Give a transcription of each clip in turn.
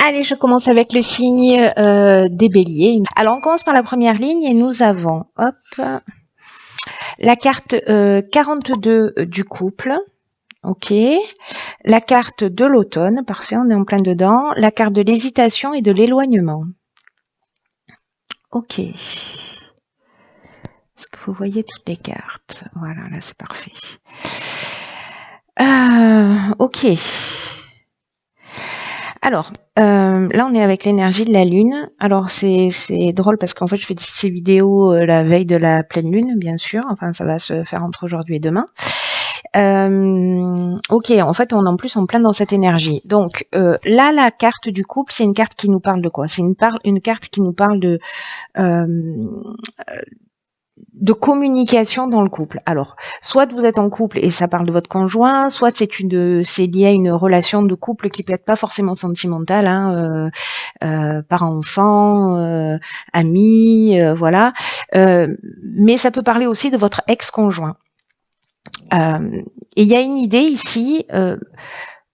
Allez, je commence avec le signe des béliers. Alors, on commence par la première ligne et nous avons, hop, la carte 42 du couple. Ok. La carte de l'automne. Parfait, on est en plein dedans. La carte de l'hésitation et de l'éloignement. Ok. Est-ce que vous voyez toutes les cartes? Voilà, là, c'est parfait. Ok. Alors, là, on est avec l'énergie de la Lune. Alors, c'est drôle parce qu'en fait, je fais ces vidéos la veille de la pleine Lune, bien sûr. Enfin, ça va se faire entre aujourd'hui et demain. Ok, en fait, on est en plus en plein dans cette énergie. Donc, là, la carte du couple, c'est une carte qui nous parle de quoi? C'est une carte qui nous parle de communication dans le couple. Alors, soit vous êtes en couple et ça parle de votre conjoint, soit c'est lié à une relation de couple qui peut être pas forcément sentimentale, hein, parents-enfants, amis, voilà. Mais ça peut parler aussi de votre ex-conjoint. Et il y a une idée ici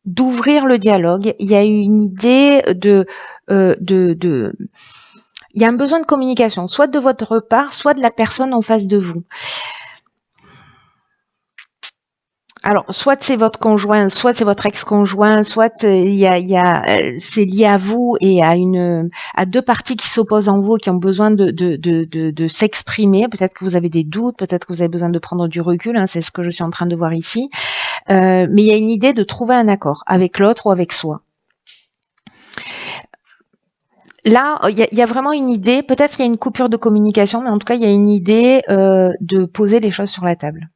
d'ouvrir le dialogue. Il y a une idée il y a un besoin de communication, soit de votre part, soit de la personne en face de vous. Alors, soit c'est votre conjoint, soit c'est votre ex-conjoint, soit c'est lié à vous et à deux parties qui s'opposent en vous, qui ont besoin de s'exprimer. Peut-être que vous avez des doutes, peut-être que vous avez besoin de prendre du recul. Hein, c'est ce que je suis en train de voir ici. Mais il y a une idée de trouver un accord avec l'autre ou avec soi. Là, il y a vraiment une idée. Peut-être qu'il y a une coupure de communication, mais en tout cas, il y a une idée de poser les choses sur la table.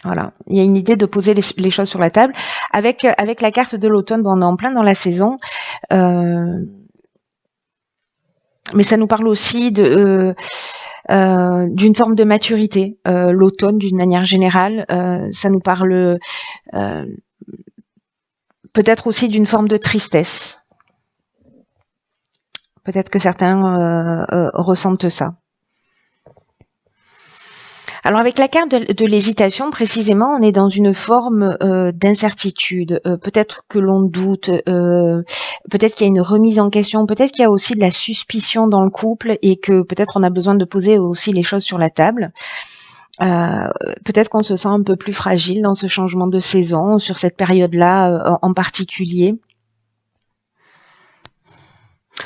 Voilà, il y a une idée de poser les choses sur la table. Avec la carte de l'automne, bon, on est en plein dans la saison, mais ça nous parle aussi d'une forme de maturité. L'automne, d'une manière générale, ça nous parle peut-être aussi d'une forme de tristesse. Peut-être que certains ressentent ça. Alors avec la carte de l'hésitation, précisément, on est dans une forme d'incertitude. Peut-être que l'on doute, peut-être qu'il y a une remise en question, peut-être qu'il y a aussi de la suspicion dans le couple et que peut-être on a besoin de poser aussi les choses sur la table. Peut-être qu'on se sent un peu plus fragile dans ce changement de saison, sur cette période-là en particulier.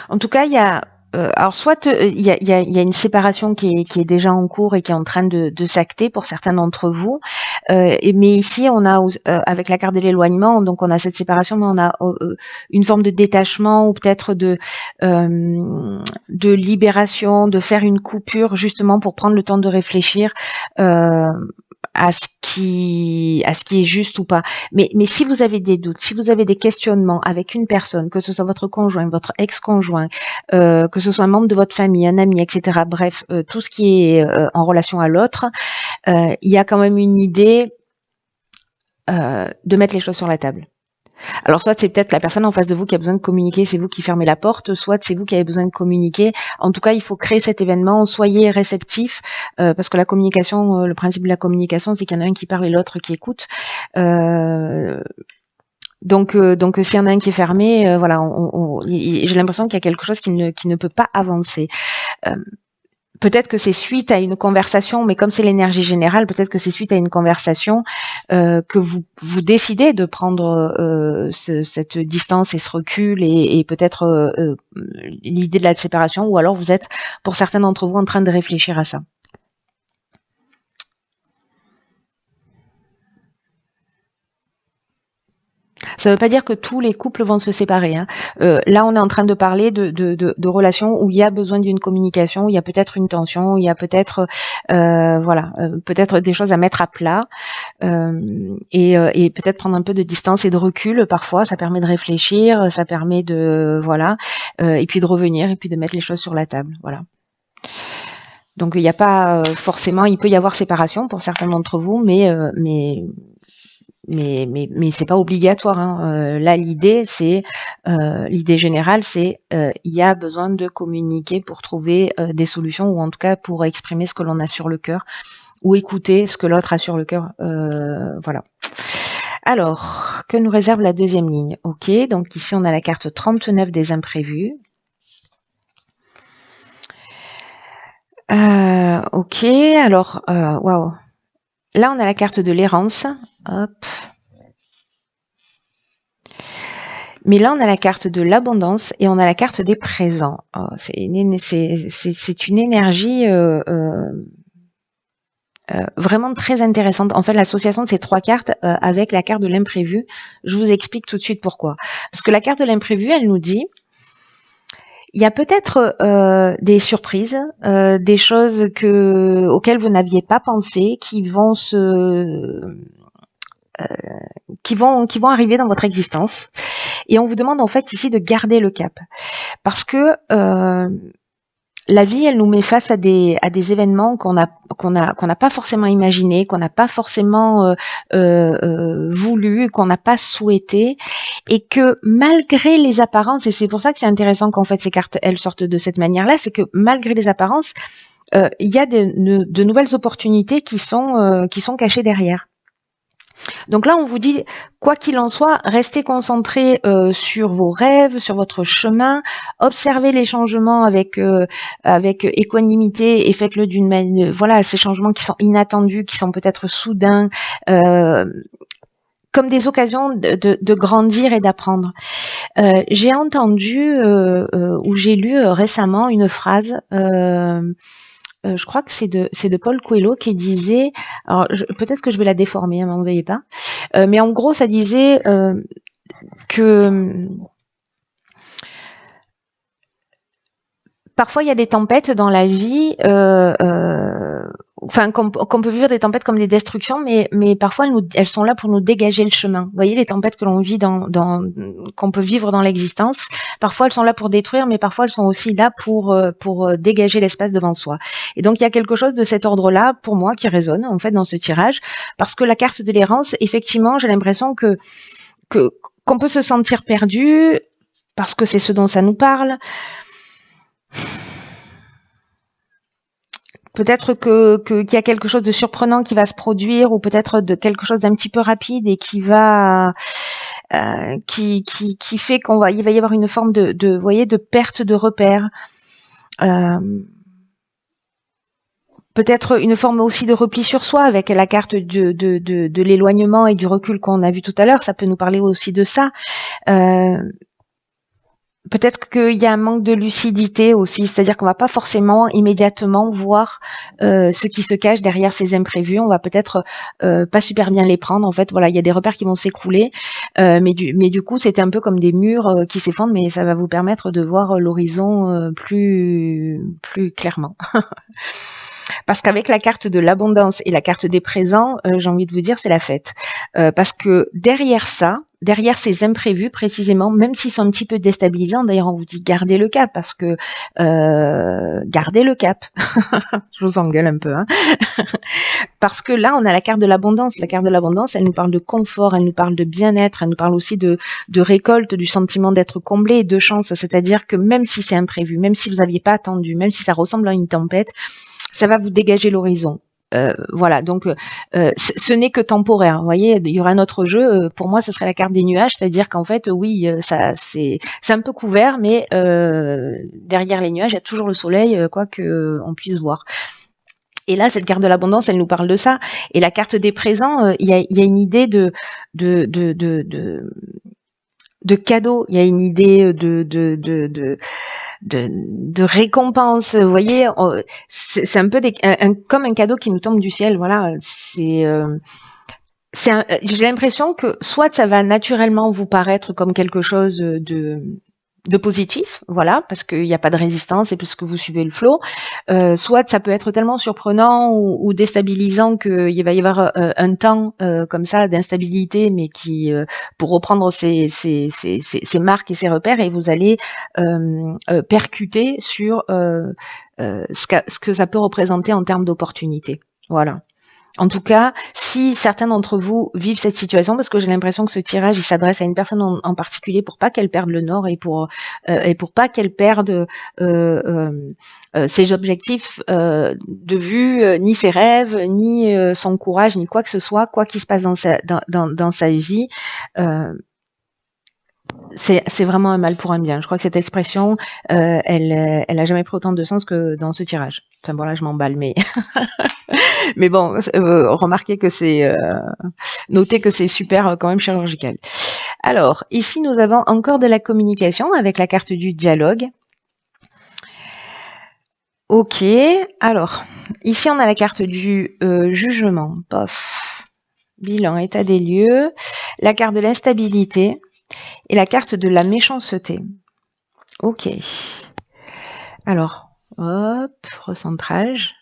En tout cas, il y a alors soit il y a une séparation qui est déjà en cours et qui est en train de s'acter pour certains d'entre vous, mais ici on a avec la carte de l'éloignement, donc on a cette séparation, mais on a une forme de détachement ou peut-être de libération, de faire une coupure justement pour prendre le temps de réfléchir à ce qui est juste ou pas. Mais si vous avez des doutes, si vous avez des questionnements avec une personne, que ce soit votre conjoint, votre ex-conjoint, que ce soit un membre de votre famille, un ami, etc. Bref, tout ce qui est en relation à l'autre, il y a quand même une idée de mettre les choses sur la table. Alors soit c'est peut-être la personne en face de vous qui a besoin de communiquer, c'est vous qui fermez la porte, soit c'est vous qui avez besoin de communiquer. En tout cas, il faut créer cet événement, soyez réceptifs, parce que la communication, le principe de la communication, c'est qu'il y en a un qui parle et l'autre qui écoute. Donc s'il y en a un qui est fermé, voilà, j'ai l'impression qu'il y a quelque chose qui ne peut pas avancer. Peut-être que c'est suite à une conversation, mais comme c'est l'énergie générale, peut-être que c'est suite à une conversation que vous décidez de prendre cette distance et ce recul et peut-être l'idée de la séparation, ou alors vous êtes, pour certains d'entre vous, en train de réfléchir à ça. Ça ne veut pas dire que tous les couples vont se séparer. Hein. Là, on est en train de parler de relations où il y a besoin d'une communication, où il y a peut-être une tension, où il y a peut-être peut-être des choses à mettre à plat et peut-être prendre un peu de distance et de recul. Parfois, ça permet de réfléchir, ça permet de et puis de revenir et puis de mettre les choses sur la table. Voilà. Donc il n'y a pas forcément, il peut y avoir séparation pour certains d'entre vous, mais c'est pas obligatoire. Hein. Là, l'idée générale, c'est il y a besoin de communiquer pour trouver des solutions, ou en tout cas pour exprimer ce que l'on a sur le cœur, ou écouter ce que l'autre a sur le cœur. Voilà. Alors, que nous réserve la deuxième ligne? Ok, donc ici on a la carte 39 des imprévus. Ok, alors, waouh. Là on a la carte de l'errance. Hop. Mais là, on a la carte de l'abondance et on a la carte des présents. Oh, c'est une énergie vraiment très intéressante. En fait, l'association de ces trois cartes avec la carte de l'imprévu, je vous explique tout de suite pourquoi. Parce que la carte de l'imprévu, elle nous dit, il y a peut-être des surprises, des choses auxquelles vous n'aviez pas pensé, qui vont arriver dans votre existence. Et on vous demande en fait ici de garder le cap. Parce que la vie, elle nous met face à des événements qu'on n'a pas forcément imaginé, qu'on n'a pas forcément voulu, qu'on n'a pas souhaité, et que malgré les apparences, et c'est pour ça que c'est intéressant qu'en fait ces cartes elles sortent de cette manière-là, c'est que malgré les apparences, il y a de nouvelles opportunités qui sont cachées derrière. Donc là, on vous dit, quoi qu'il en soit, restez concentrés sur vos rêves, sur votre chemin, observez les changements avec équanimité et faites-le d'une manière, voilà, ces changements qui sont inattendus, qui sont peut-être soudains, comme des occasions de grandir et d'apprendre. J'ai entendu ou j'ai lu récemment une phrase. Je crois que c'est de Paul Coelho qui disait, alors peut-être que je vais la déformer, hein, m'en veuillez pas, mais en gros ça disait que parfois il y a des tempêtes dans la vie, enfin qu'on peut vivre des tempêtes comme des destructions, mais parfois elles sont là pour nous dégager le chemin. Vous voyez les tempêtes que l'on vit qu'on peut vivre dans l'existence, parfois elles sont là pour détruire, mais parfois elles sont aussi là pour dégager l'espace devant soi. Et donc il y a quelque chose de cet ordre-là pour moi qui résonne en fait dans ce tirage, parce que la carte de l'errance, effectivement, j'ai l'impression qu'on peut se sentir perdu parce que c'est ce dont ça nous parle. Peut-être qu'il y a quelque chose de surprenant qui va se produire, ou peut-être de quelque chose d'un petit peu rapide et qui va qui fait il va y avoir une forme de voyez, de perte de repère. Peut-être une forme aussi de repli sur soi avec la carte de l'éloignement et du recul qu'on a vu tout à l'heure. Ça peut nous parler aussi de ça. Peut-être qu'il y a un manque de lucidité aussi, c'est-à-dire qu'on va pas forcément immédiatement voir ce qui se cache derrière ces imprévus. On va peut-être pas super bien les prendre. En fait, voilà, il y a des repères qui vont s'écrouler, mais du coup, c'est un peu comme des murs qui s'effondrent, mais ça va vous permettre de voir l'horizon plus clairement. Parce qu'avec la carte de l'abondance et la carte des présents, j'ai envie de vous dire, c'est la fête. Parce que derrière ça, derrière ces imprévus précisément, même s'ils sont un petit peu déstabilisants, d'ailleurs on vous dit gardez le cap, parce que gardez le cap. Je vous engueule un peu, hein. Parce que là, on a la carte de l'abondance. La carte de l'abondance, elle nous parle de confort, elle nous parle de bien-être, elle nous parle aussi de récolte, du sentiment d'être comblé et de chance. C'est-à-dire que même si c'est imprévu, même si vous n'aviez pas attendu, même si ça ressemble à une tempête, ça va vous dégager l'horizon. Voilà, donc ce n'est que temporaire. Vous voyez, il y aura un autre jeu. Pour moi, ce serait la carte des nuages, c'est-à-dire qu'en fait, oui, ça c'est un peu couvert, mais derrière les nuages, il y a toujours le soleil, quoi que on puisse voir. Et là, cette carte de l'abondance, elle nous parle de ça. Et la carte des présents, il y a une idée de cadeau. Il y a une idée de récompense. Vous voyez, c'est un peu comme un cadeau qui nous tombe du ciel. Voilà, j'ai l'impression que soit ça va naturellement vous paraître comme quelque chose de positif, voilà, parce qu'il n'y a pas de résistance et parce que vous suivez le flot, soit ça peut être tellement surprenant ou déstabilisant qu'il va y avoir un temps comme ça d'instabilité, mais qui, pour reprendre ses marques et ses repères, et vous allez percuter sur ce que ça peut représenter en termes d'opportunités. Voilà. En tout cas, si certains d'entre vous vivent cette situation, parce que j'ai l'impression que ce tirage, il s'adresse à une personne en particulier pour pas qu'elle perde le nord et pour pas qu'elle perde ses objectifs de vue, ni ses rêves, ni son courage, ni quoi que ce soit, quoi qu'il se passe dans sa vie. C'est vraiment un mal pour un bien. Je crois que cette expression, elle a jamais pris autant de sens que dans ce tirage. Enfin bon, là je m'emballe, mais mais bon, remarquez que c'est notez que c'est super quand même chirurgical. Alors ici nous avons encore de la communication avec la carte du dialogue. Ok, alors ici on a la carte du jugement, pof, bilan, état des lieux, la carte de l'instabilité et la carte de la méchanceté. Ok, alors hop, recentrage.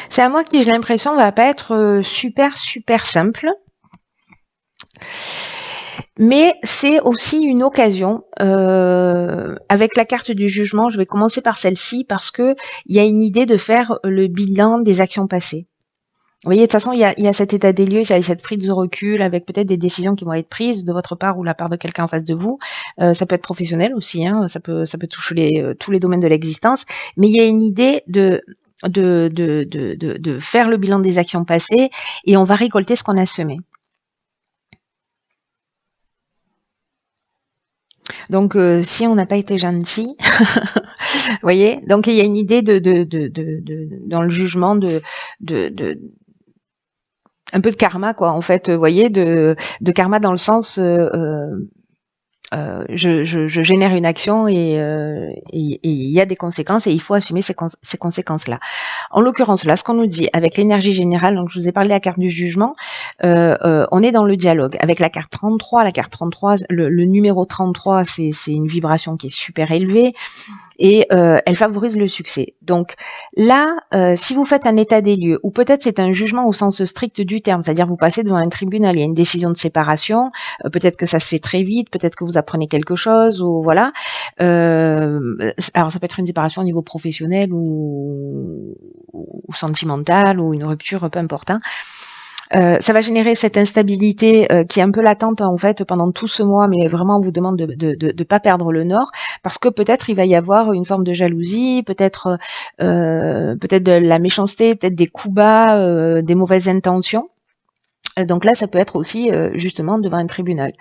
C'est à moi qui j'ai l'impression va pas être super simple. Mais c'est aussi une occasion, avec la carte du jugement, je vais commencer par celle-ci parce que il y a une idée de faire le bilan des actions passées. Vous voyez, de toute façon, il y a cet état des lieux, il y a cette prise de recul avec peut-être des décisions qui vont être prises de votre part ou de la part de quelqu'un en face de vous. Ça peut être professionnel aussi, hein, ça peut toucher tous les domaines de l'existence, mais il y a une idée de faire le bilan des actions passées et on va récolter ce qu'on a semé. Donc, si on n'a pas été gentil, vous voyez, donc il y a une idée dans le jugement un peu de karma, quoi, en fait, vous voyez, de karma dans le sens je génère une action et il y a des conséquences et il faut assumer ces conséquences-là. En l'occurrence, là, ce qu'on nous dit avec l'énergie générale, donc je vous ai parlé de la carte du jugement, on est dans le dialogue. Avec la carte 33, le numéro 33, c'est une vibration qui est super élevée et elle favorise le succès. Donc là, si vous faites un état des lieux, ou peut-être c'est un jugement au sens strict du terme, c'est-à-dire vous passez devant un tribunal, il y a une décision de séparation, peut-être que ça se fait très vite, peut-être que vous apprenez quelque chose, ou voilà. Alors ça peut être une séparation au niveau professionnel ou sentimental, ou une rupture, peu importe. Hein. Ça va générer cette instabilité qui est un peu latente en fait pendant tout ce mois, mais vraiment on vous demande de pas perdre le nord, parce que peut-être il va y avoir une forme de jalousie, peut-être de la méchanceté, peut-être des coups bas, des mauvaises intentions. Donc là, ça peut être aussi justement devant un tribunal.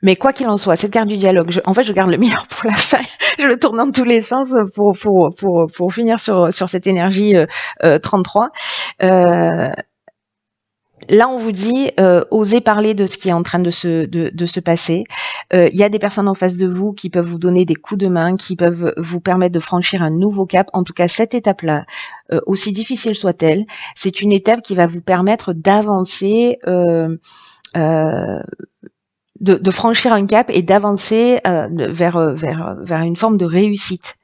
Mais quoi qu'il en soit, cette carte du dialogue, en fait, je garde le meilleur pour la fin. Je le tourne dans tous les sens pour finir sur cette énergie 33. Là, on vous dit, osez parler de ce qui est en train de se passer. Il y a des personnes en face de vous qui peuvent vous donner des coups de main, qui peuvent vous permettre de franchir un nouveau cap. En tout cas, cette étape-là, aussi difficile soit-elle, c'est une étape qui va vous permettre d'avancer, de franchir un cap et d'avancer vers une forme de réussite.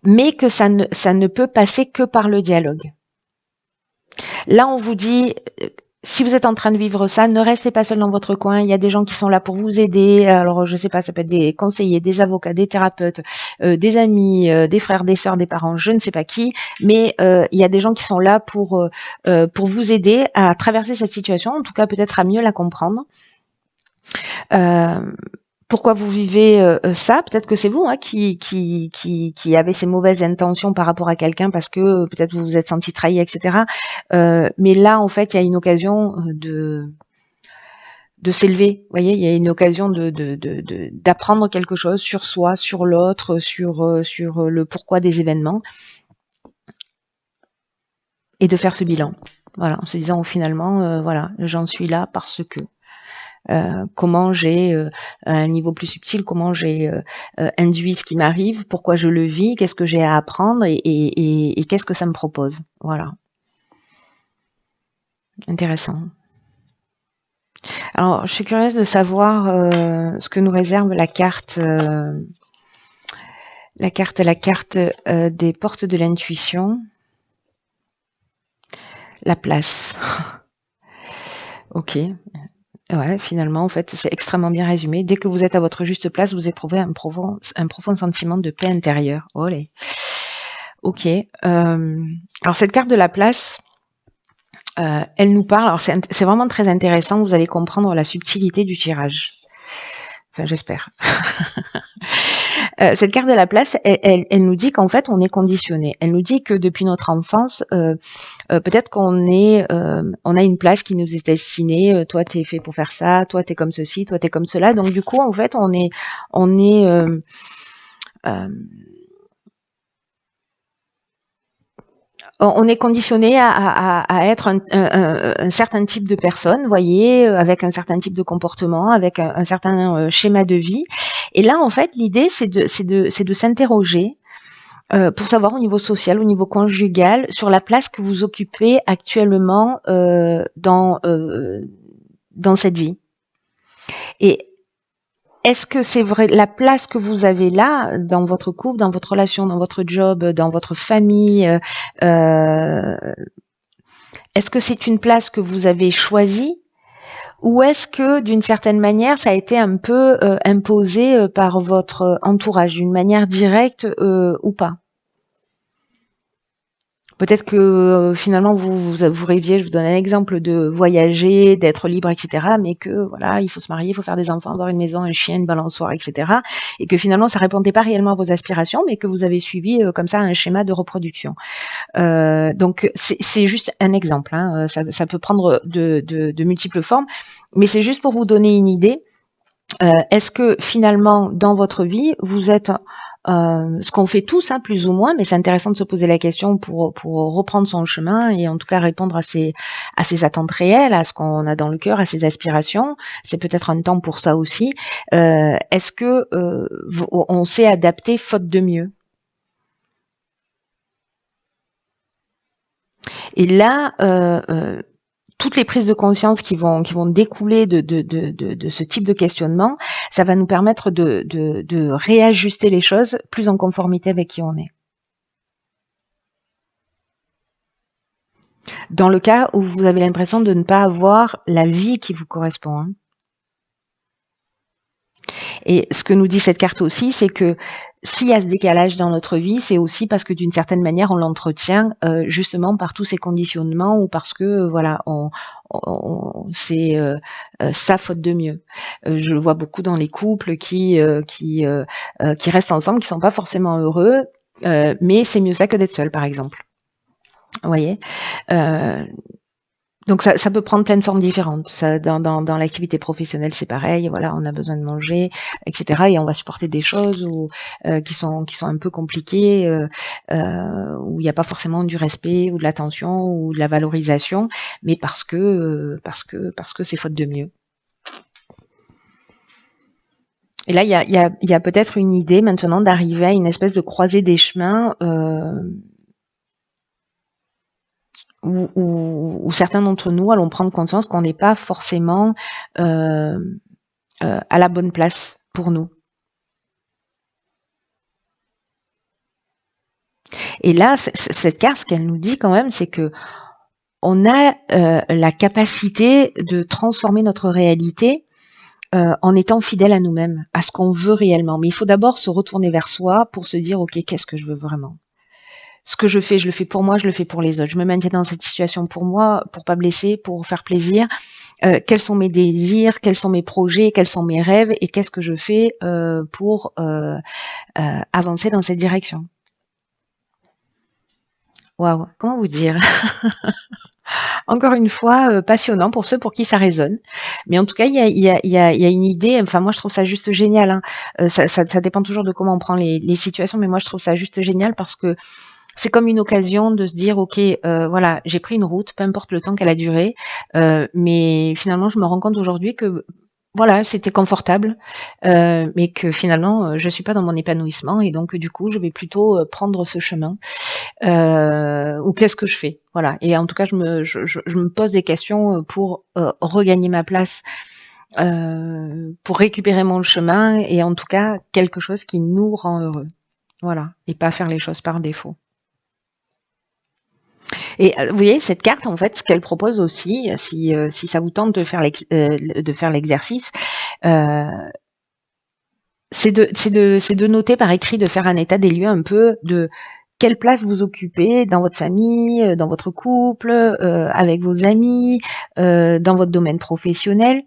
Mais que ça ne peut passer que par le dialogue. Là, on vous dit, si vous êtes en train de vivre ça, ne restez pas seul dans votre coin. Il y a des gens qui sont là pour vous aider. Alors, je sais pas, ça peut être des conseillers, des avocats, des thérapeutes, des amis, des frères, des sœurs, des parents, je ne sais pas qui. Mais il y a des gens qui sont là pour vous aider à traverser cette situation, en tout cas peut-être à mieux la comprendre. Pourquoi vous vivez ça? Peut-être que c'est vous qui avez ces mauvaises intentions par rapport à quelqu'un parce que peut-être vous vous êtes senti trahi, etc. Mais là, en fait, il y a une occasion de s'élever. Vous voyez, il y a une occasion d'apprendre quelque chose sur soi, sur l'autre, sur le pourquoi des événements et de faire ce bilan. Voilà, en se disant finalement, voilà, j'en suis là parce que. Comment j'ai, à un niveau plus subtil, comment j'ai induit ce qui m'arrive, pourquoi je le vis, qu'est-ce que j'ai à apprendre et qu'est-ce que ça me propose. Voilà. Intéressant. Alors, je suis curieuse de savoir ce que nous réserve la carte des portes de l'intuition. La place. Ok. Ouais, finalement, en fait, c'est extrêmement bien résumé. Dès que vous êtes à votre juste place, vous éprouvez un profond sentiment de paix intérieure. Olé. Ok. Alors cette carte de la place, elle nous parle. Alors c'est vraiment très intéressant. Vous allez comprendre la subtilité du tirage. Enfin, j'espère. Cette carte de la place, elle nous dit qu'en fait, on est conditionné. Elle nous dit que depuis notre enfance, peut-être on a une place qui nous est destinée. Toi, t'es fait pour faire ça. Toi, t'es comme ceci. Toi, t'es comme cela. Donc, du coup, en fait, on est on est conditionné à être un certain type de personne, voyez, avec un certain type de comportement, avec un certain schéma de vie. Et là, en fait, l'idée, c'est de s'interroger pour savoir au niveau social, au niveau conjugal, sur la place que vous occupez actuellement dans cette vie. Et est-ce que c'est vrai la place que vous avez là, dans votre couple, dans votre relation, dans votre job, dans votre famille, est-ce que c'est une place que vous avez choisie ou est-ce que d'une certaine manière ça a été un peu imposé par votre entourage, d'une manière directe ou pas? Peut-être que finalement vous rêviez, je vous donne un exemple, de voyager, d'être libre, etc. Mais que voilà, il faut se marier, il faut faire des enfants, avoir une maison, un chien, une balançoire, etc. Et que finalement ça répondait pas réellement à vos aspirations, mais que vous avez suivi comme ça un schéma de reproduction. Donc c'est juste un exemple. Hein. Ça peut prendre de multiples formes, mais c'est juste pour vous donner une idée. Est-ce que finalement dans votre vie vous êtes ce qu'on fait tous, hein, plus ou moins, mais c'est intéressant de se poser la question pour reprendre son chemin et en tout cas répondre à ses attentes réelles, à ce qu'on a dans le cœur, à ses aspirations. C'est peut-être un temps pour ça aussi. Est-ce que on s'est adapté faute de mieux? Et là, toutes les prises de conscience qui vont découler de ce type de questionnement, ça va nous permettre de réajuster les choses plus en conformité avec qui on est. Dans le cas où vous avez l'impression de ne pas avoir la vie qui vous correspond. Hein. Et ce que nous dit cette carte aussi, c'est que s'il y a ce décalage dans notre vie, c'est aussi parce que d'une certaine manière, on l'entretient justement par tous ces conditionnements ou parce que voilà, c'est sa faute de mieux. Je le vois beaucoup dans les couples qui restent ensemble, qui sont pas forcément heureux, mais c'est mieux ça que d'être seul, par exemple. Vous voyez. Donc ça peut prendre plein de formes différentes. Ça, dans l'activité professionnelle, c'est pareil. Voilà, on a besoin de manger, etc. Et on va supporter des choses qui sont un peu compliquées, où il n'y a pas forcément du respect ou de l'attention ou de la valorisation, mais parce que c'est faute de mieux. Et là, il y a peut-être une idée maintenant d'arriver à une espèce de croisée des chemins. Où certains d'entre nous allons prendre conscience qu'on n'est pas forcément à la bonne place pour nous. Et là, cette carte, ce qu'elle nous dit quand même, c'est que on a la capacité de transformer notre réalité en étant fidèle à nous-mêmes, à ce qu'on veut réellement. Mais il faut d'abord se retourner vers soi pour se dire, ok, qu'est-ce que je veux vraiment ? Ce que je le fais pour moi, je le fais pour les autres. Je me maintiens dans cette situation pour moi, pour pas blesser, pour faire plaisir. Quels sont mes désirs, quels sont mes projets, quels sont mes rêves et qu'est-ce que je fais pour avancer dans cette direction. Waouh, comment vous dire? Encore une fois, passionnant pour ceux pour qui ça résonne. Mais en tout cas, il y a une idée, enfin moi je trouve ça juste génial. Hein. Ça dépend toujours de comment on prend les situations, mais moi je trouve ça juste génial parce que c'est comme une occasion de se dire, ok, voilà, j'ai pris une route, peu importe le temps qu'elle a duré, mais finalement, je me rends compte aujourd'hui que voilà, c'était confortable, mais que finalement, je suis pas dans mon épanouissement et donc du coup, je vais plutôt prendre ce chemin. Ou qu'est-ce que je fais? Voilà. Et en tout cas, je me pose des questions pour regagner ma place. Pour récupérer mon chemin et en tout cas quelque chose qui nous rend heureux. Voilà. Et pas faire les choses par défaut. Et vous voyez, cette carte, en fait, ce qu'elle propose aussi, si ça vous tente de faire l'exercice, c'est de noter par écrit, de faire un état des lieux un peu de quelle place vous occupez dans votre famille, dans votre couple, avec vos amis, dans votre domaine professionnel.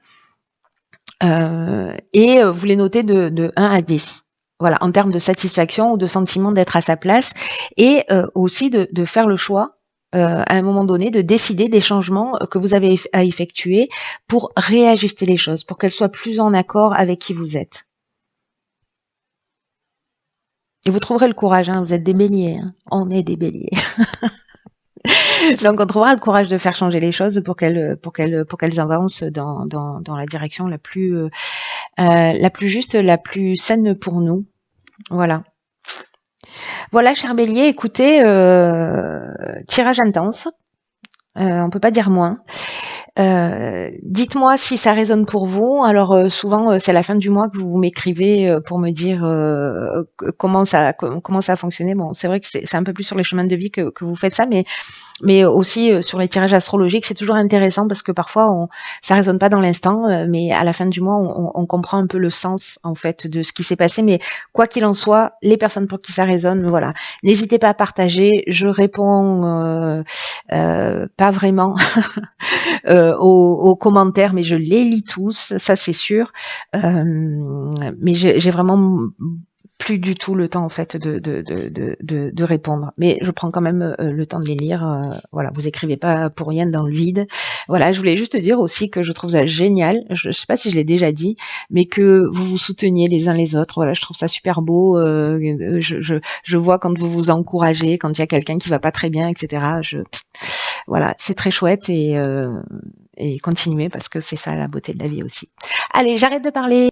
Et vous les notez de 1 à 10. Voilà, en termes de satisfaction ou de sentiment d'être à sa place. Et aussi de faire le choix, à un moment donné, de décider des changements que vous avez à effectuer pour réajuster les choses, pour qu'elles soient plus en accord avec qui vous êtes. Et vous trouverez le courage, hein, vous êtes des béliers, hein. On est des béliers. Donc on trouvera le courage de faire changer les choses pour qu'elles avancent dans la direction la plus juste, la plus saine pour nous. Voilà. Voilà, cher bélier, écoutez, tirage intense. On peut pas dire moins. Dites-moi si ça résonne pour vous. Alors souvent c'est à la fin du mois que vous m'écrivez pour me dire comment ça a fonctionné. Bon, c'est vrai que c'est un peu plus sur les chemins de vie que vous faites ça, mais aussi sur les tirages astrologiques, c'est toujours intéressant parce que parfois ça résonne pas dans l'instant, mais à la fin du mois on comprend un peu le sens en fait de ce qui s'est passé. Mais quoi qu'il en soit, les personnes pour qui ça résonne, voilà, n'hésitez pas à partager. Je réponds pas vraiment aux commentaires, mais je les lis tous, ça c'est sûr. Mais j'ai vraiment plus du tout le temps en fait de répondre, mais je prends quand même le temps de les lire. Voilà, vous écrivez pas pour rien dans le vide. Voilà, je voulais juste dire aussi que je trouve ça génial. Je sais pas si je l'ai déjà dit, mais que vous vous souteniez les uns les autres. Voilà, je trouve ça super beau. Je vois quand vous vous encouragez, quand il y a quelqu'un qui va pas très bien, etc. Voilà, c'est très chouette et continuez parce que c'est ça la beauté de la vie aussi. Allez, j'arrête de parler.